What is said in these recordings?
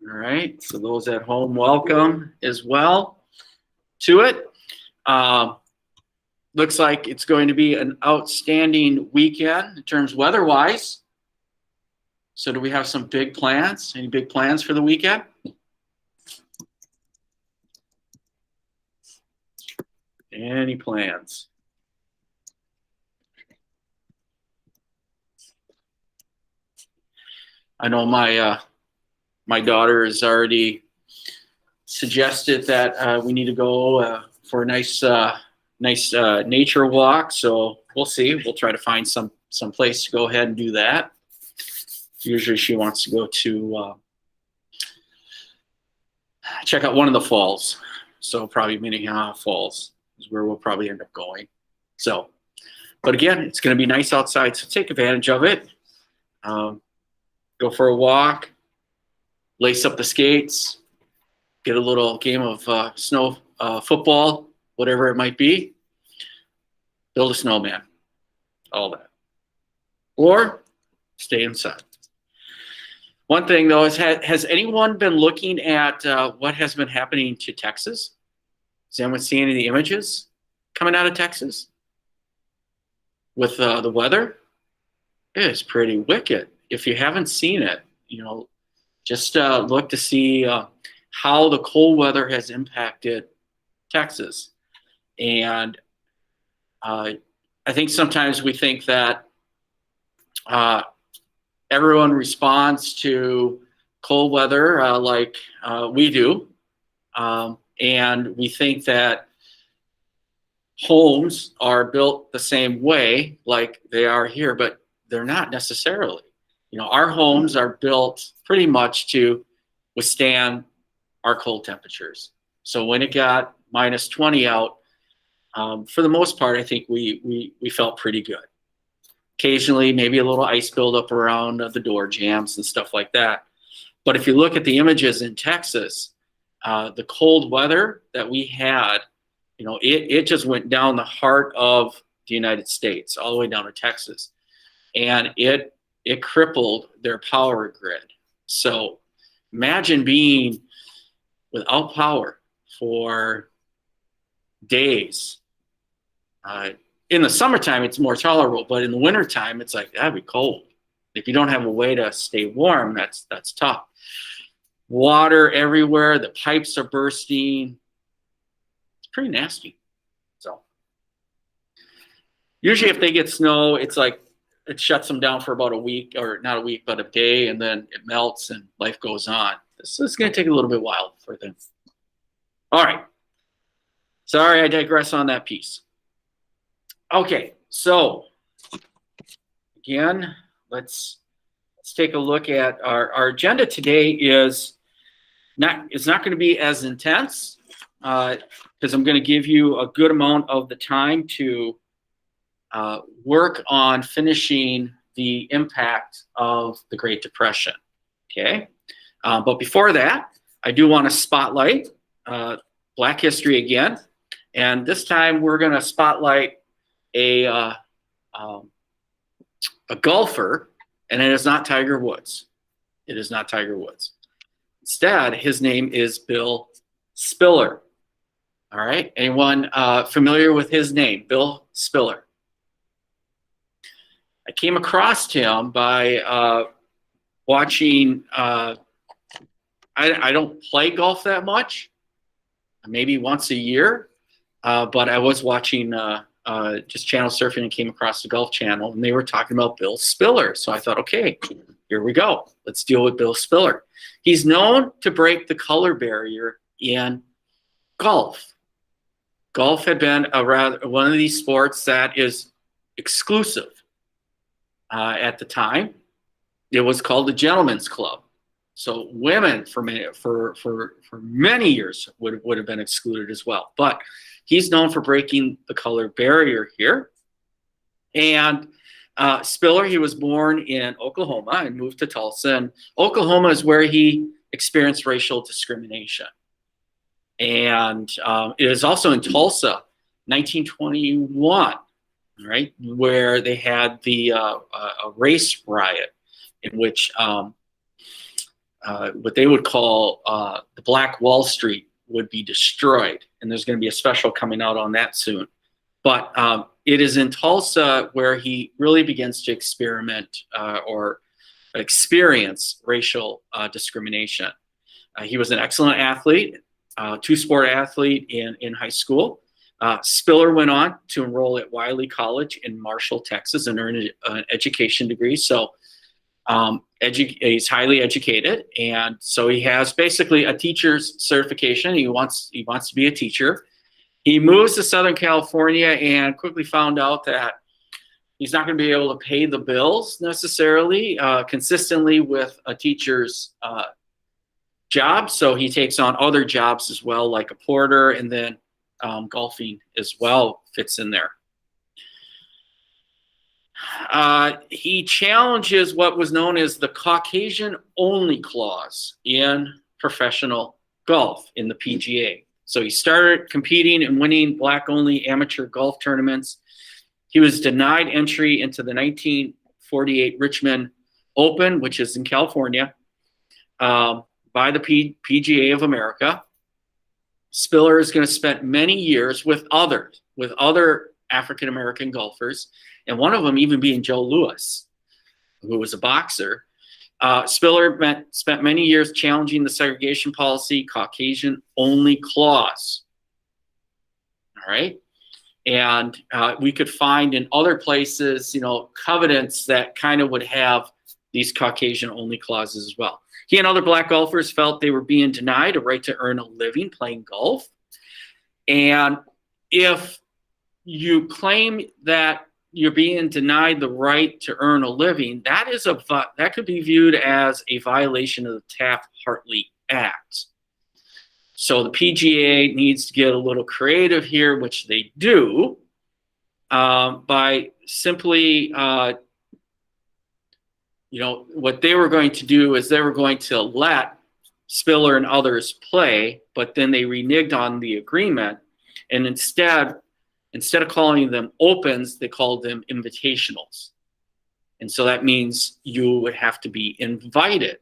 All right, so those at home, welcome as well to it. Looks like it's going to be an outstanding weekend in terms weather-wise. So do we have some big plans? Any big plans for the weekend? Any plans? I know my daughter has already suggested that we need to go for a nice nature walk. So we'll see. We'll try to find some place to go ahead and do that. Usually she wants to go to check out one of the falls. So probably Minnehaha Falls is where we'll probably end up going. So, but again, it's going to be nice outside, so take advantage of it. Go for a walk, lace up the skates, get a little game of snow football, whatever it might be. Build a snowman, all that. Or stay inside. One thing, though, is has anyone been looking at what has been happening to Texas? Has anyone seen any of the images coming out of Texas with the weather? It is pretty wicked. If you haven't seen it, just look to see how the cold weather has impacted Texas. And I think sometimes we think that everyone responds to cold weather like we do. And we think that homes are built the same way like they are here, but they're not necessarily. Our homes are built pretty much to withstand our cold temperatures. So when it got minus 20 out, for the most part, I think we felt pretty good. Occasionally, maybe a little ice buildup around the door jambs and stuff like that. But if you look at the images in Texas, the cold weather that we had, it just went down the heart of the United States, all the way down to Texas. And it crippled their power grid. So imagine being without power for days. In the summertime, it's more tolerable, but in the wintertime, it's like, that'd be cold. If you don't have a way to stay warm, that's tough. Water everywhere, the pipes are bursting. It's pretty nasty. So usually if they get snow, it's like it shuts them down for about a week, or not a week, but a day, and then it melts and life goes on. So it's going to take a little bit while for them. All right. Sorry, I digress on that piece. Okay, so again, let's take a look at our agenda today. It's not going to be as intense because I'm going to give you a good amount of the time to work on finishing the impact of the Great Depression. Okay, but before that, I do want to spotlight Black history again, and this time we're going to spotlight a golfer, and it is not Tiger Woods. It is not Tiger Woods. Instead, his name is Bill Spiller. All right, anyone familiar with his name, Bill Spiller? I came across him by watching. I don't play golf that much, maybe once a year, but I was watching just channel surfing and came across the Golf Channel, and they were talking about Bill Spiller. So I thought, okay, here we go. Let's deal with Bill Spiller. He's known to break the color barrier in golf. Golf had been one of these sports that is exclusive. At the time, it was called the Gentlemen's Club. So women for many years would have been excluded as well. But he's known for breaking the color barrier here. And Spiller, he was born in Oklahoma and moved to Tulsa. And Oklahoma is where he experienced racial discrimination. And it is also in Tulsa, 1921, right, where they had the a race riot in which what they would call the Black Wall Street would be destroyed. And there's going to be a special coming out on that soon. But it is in Tulsa where he really begins to experiment or experience racial discrimination. He was an excellent athlete, two-sport athlete in high school. Spiller went on to enroll at Wiley College in Marshall, Texas, and earn an education degree. So he's highly educated, and so he has basically a teacher's certification. He wants to be a teacher. He moves to Southern California and quickly found out that he's not going to be able to pay the bills necessarily consistently with a teacher's job. So he takes on other jobs as well, like a porter, and then golfing as well fits in there. He challenges what was known as the Caucasian only clause in professional golf in the PGA. So he started competing and winning black only amateur golf tournaments. He was denied entry into the 1948 Richmond Open, which is in California, by the PGA of America. Spiller is going to spend many years with other African-American golfers, and one of them even being Joe Louis, who was a boxer. Spiller spent many years challenging the segregation policy, Caucasian only clause. All right. And we could find in other places, covenants that kind of would have these Caucasian only clauses as well. He and other black golfers felt they were being denied a right to earn a living playing golf. And if you claim that you're being denied the right to earn a living, that could be viewed as a violation of the Taft-Hartley Act. So the PGA needs to get a little creative here, which they do, by simply, what they were going to do is they were going to let Spiller and others play, but then they reneged on the agreement, and instead of calling them opens, they called them invitationals. And so that means you would have to be invited.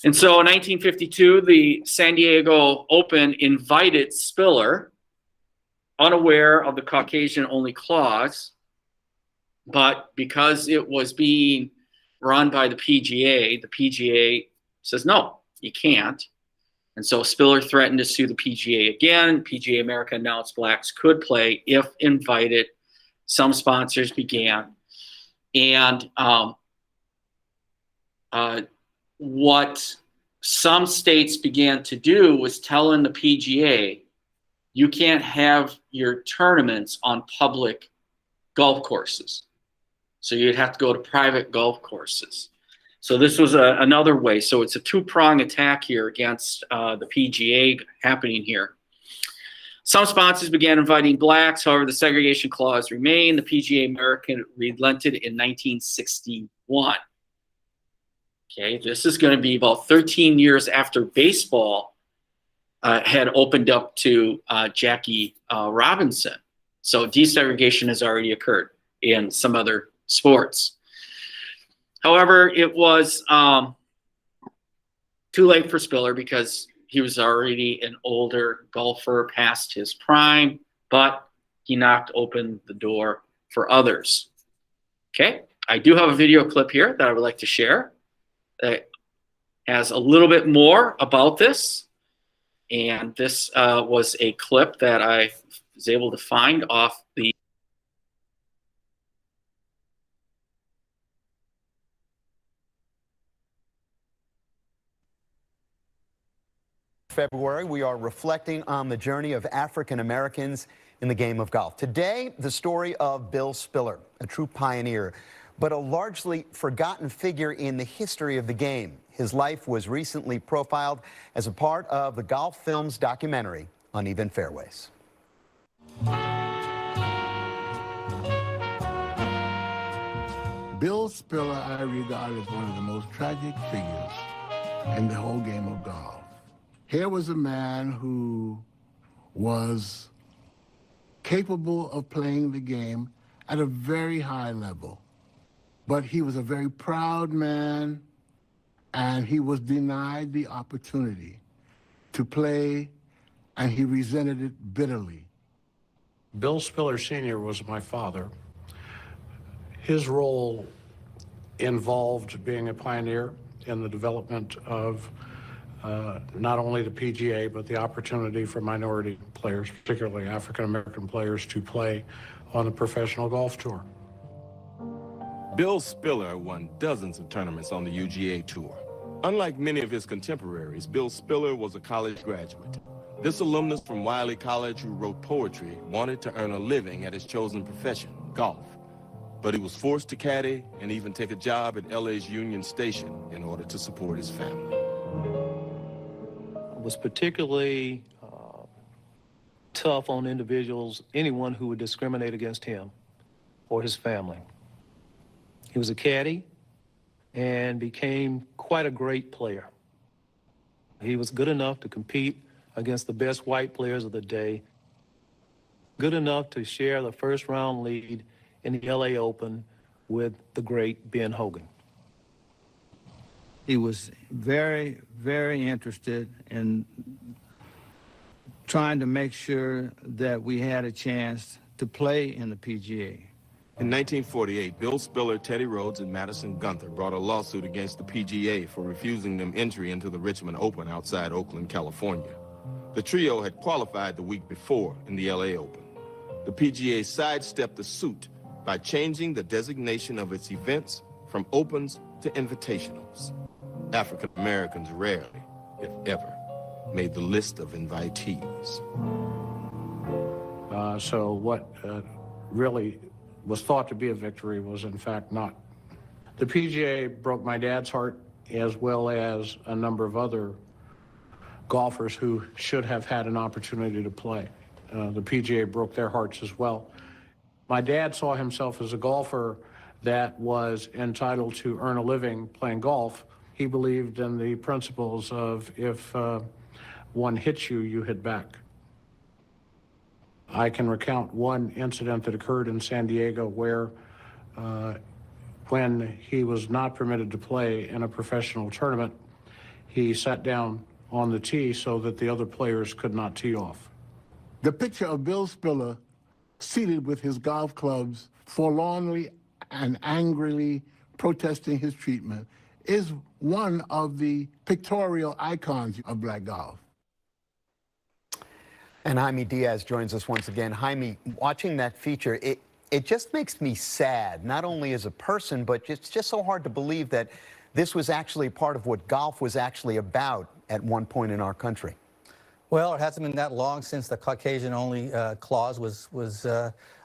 And so in 1952, the San Diego Open invited Spiller, unaware of the Caucasian only clause, but because it was being run by the PGA says, no, you can't. And so Spiller threatened to sue the PGA again. PGA America announced blacks could play if invited. Some sponsors began. And what some states began to do was telling the PGA, you can't have your tournaments on public golf courses. So you'd have to go to private golf courses. So this was another way. So it's a two-pronged attack here against the PGA happening here. Some sponsors began inviting blacks. However, the segregation clause remained. The PGA America relented in 1961. Okay, this is going to be about 13 years after baseball had opened up to Jackie Robinson. So desegregation has already occurred in some other sports. However, it was too late for Spiller because he was already an older golfer past his prime, but he knocked open the door for others. Okay, I do have a video clip here that I would like to share that has a little bit more about this. And this was a clip that I was able to find off the February, we are reflecting on the journey of African Americans in the game of golf. Today, the story of Bill Spiller, a true pioneer, but a largely forgotten figure in the history of the game. His life was recently profiled as a part of the Golf Films documentary, Uneven Fairways. Bill Spiller, I regard as one of the most tragic figures in the whole game of golf. Here was a man who was capable of playing the game at a very high level, but he was a very proud man, and he was denied the opportunity to play, and he resented it bitterly. Bill Spiller Sr. was my father. His role involved being a pioneer in the development of not only the PGA, but the opportunity for minority players, particularly African-American players, to play on the professional golf tour. Bill Spiller won dozens of tournaments on the UGA Tour. Unlike many of his contemporaries, Bill Spiller was a college graduate. This alumnus from Wiley College who wrote poetry wanted to earn a living at his chosen profession, golf. But he was forced to caddy and even take a job at LA's Union Station in order to support his family. Was particularly tough on individuals, anyone who would discriminate against him or his family. He was a caddy and became quite a great player. He was good enough to compete against the best white players of the day, good enough to share the first round lead in the LA Open with the great Ben Hogan. He was very, very interested in trying to make sure that we had a chance to play in the PGA. In 1948, Bill Spiller, Teddy Rhodes, and Madison Gunther brought a lawsuit against the PGA for refusing them entry into the Richmond Open outside Oakland, California. The trio had qualified the week before in the LA Open. The PGA sidestepped the suit by changing the designation of its events from Opens to Invitationals. African Americans rarely, if ever, made the list of invitees. So what really was thought to be a victory was in fact not. The PGA broke my dad's heart, as well as a number of other golfers who should have had an opportunity to play. The PGA broke their hearts as well. My dad saw himself as a golfer that was entitled to earn a living playing golf. He believed in the principles of if one hits you, you hit back. I can recount one incident that occurred in San Diego where when he was not permitted to play in a professional tournament, he sat down on the tee so that the other players could not tee off. The picture of Bill Spiller seated with his golf clubs, forlornly and angrily protesting his treatment, is one of the pictorial icons of black golf. And Jaime Diaz joins us once again. Jaime, watching that feature, it just makes me sad, not only as a person, but it's just so hard to believe that this was actually part of what golf was actually about at one point in our country. Well, it hasn't been that long since the Caucasian-only clause was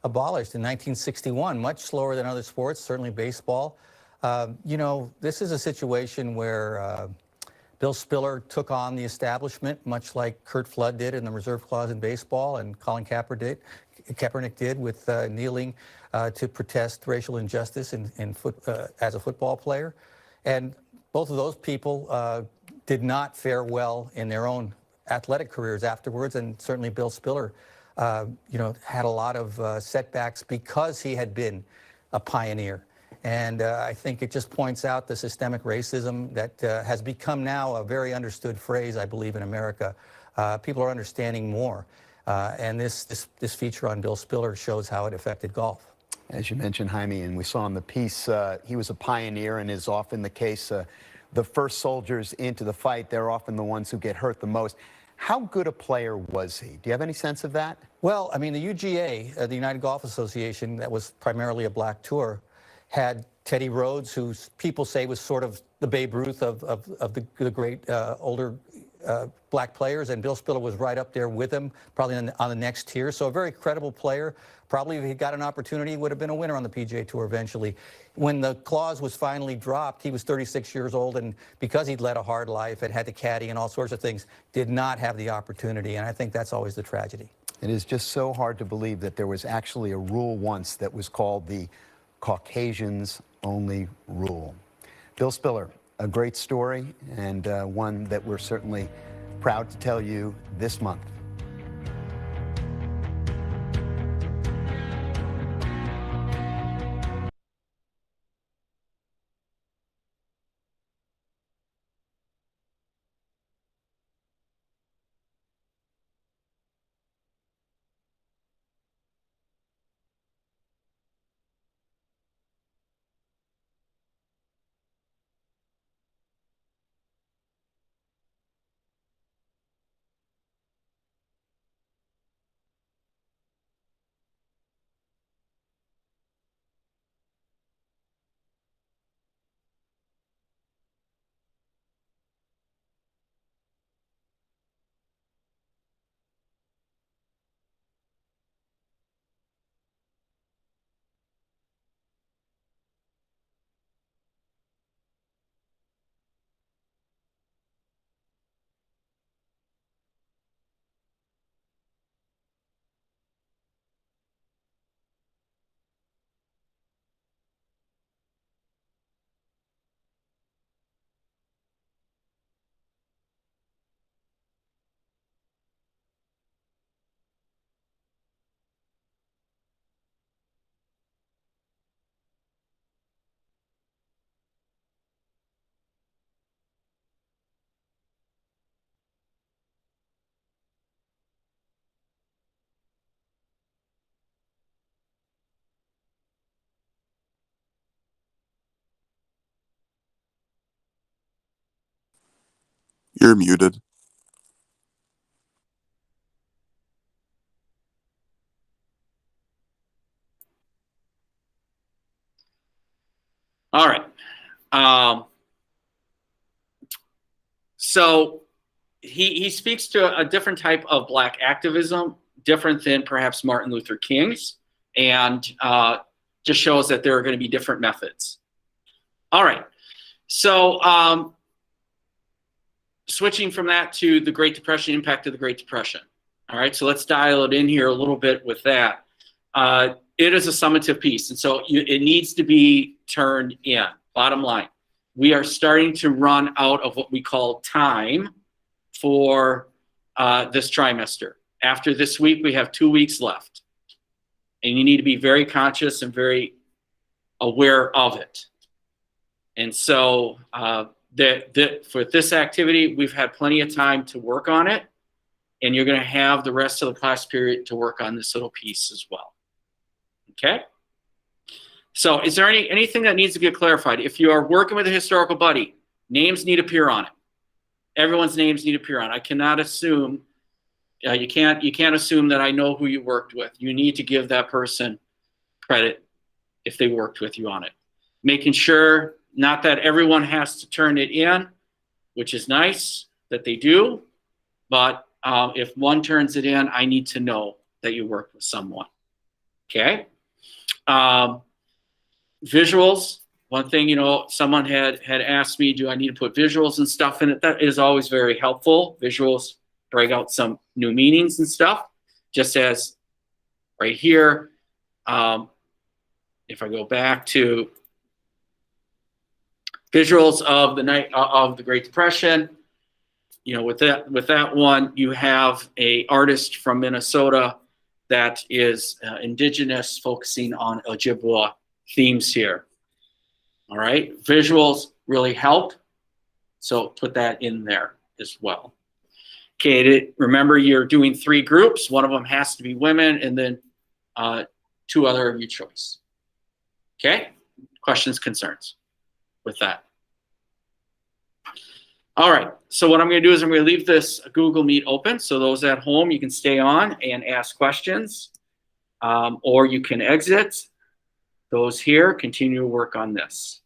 abolished in 1961, much slower than other sports, certainly baseball. You know, this is a situation where Bill Spiller took on the establishment, much like Curt Flood did in the reserve clause in baseball, and Colin Kaepernick did with kneeling to protest racial injustice as a football player. And both of those people did not fare well in their own athletic careers afterwards, and certainly Bill Spiller, you know, had a lot of setbacks because he had been a pioneer. And I think it just points out the systemic racism that has become now a very understood phrase, I believe, in America. People are understanding more. And this feature on Bill Spiller shows how it affected golf. As you mentioned, Jaime, and we saw in the piece, he was a pioneer, and is often the case. The first soldiers into the fight, they're often the ones who get hurt the most. How good a player was he? Do you have any sense of that? Well, I mean, the UGA, the United Golf Association, that was primarily a black tour, had Teddy Rhodes, who people say was sort of the Babe Ruth of the great older black players, and Bill Spiller was right up there with him, probably on the next tier. So a very credible player. Probably if he got an opportunity, he would have been a winner on the PGA Tour eventually. When the clause was finally dropped, he was 36 years old, and because he'd led a hard life and had to caddy and all sorts of things, did not have the opportunity, and I think that's always the tragedy. It is just so hard to believe that there was actually a rule once that was called the Caucasians only rule. Bill Spiller, a great story, and one that we're certainly proud to tell you this month. You're muted. All right. So he speaks to a different type of Black activism, different than perhaps Martin Luther King's, and just shows that there are going to be different methods. All right. So switching from that to the Great Depression, impact of the Great Depression. All right. So let's dial it in here a little bit with that. It is a summative piece, and so it needs to be turned in. Bottom line, we are starting to run out of what we call time for this trimester. After this week, we have 2 weeks left, and you need to be very conscious and very aware of it. And so for this activity, we've had plenty of time to work on it, and you're going to have the rest of the class period to work on this little piece as well. Okay? So is there anything that needs to get clarified? If you are working with a historical buddy, names need to appear on it. Everyone's names need to appear on it. I cannot assume, you can't assume that I know who you worked with. You need to give that person credit if they worked with you on it. Making sure, not that everyone has to turn it in, which is nice that they do, but if one turns it in, I need to know that you worked with someone. Okay? Visuals, one thing, someone had asked me, do I need to put visuals and stuff in it? That is always very helpful. Visuals bring out some new meanings and stuff, just as right here. If I go back to visuals of the night of the Great Depression, with that one, you have a artist from Minnesota that is indigenous, focusing on Ojibwa themes here. All right, visuals really help, so put that in there as well. Okay, remember you're doing 3 groups. One of them has to be women, and then 2 other of your choice. Okay, questions, concerns with that? All right, so what I'm going to do is I'm going to leave this Google Meet open, so those at home, you can stay on and ask questions, or you can exit. Those here, continue to work on this.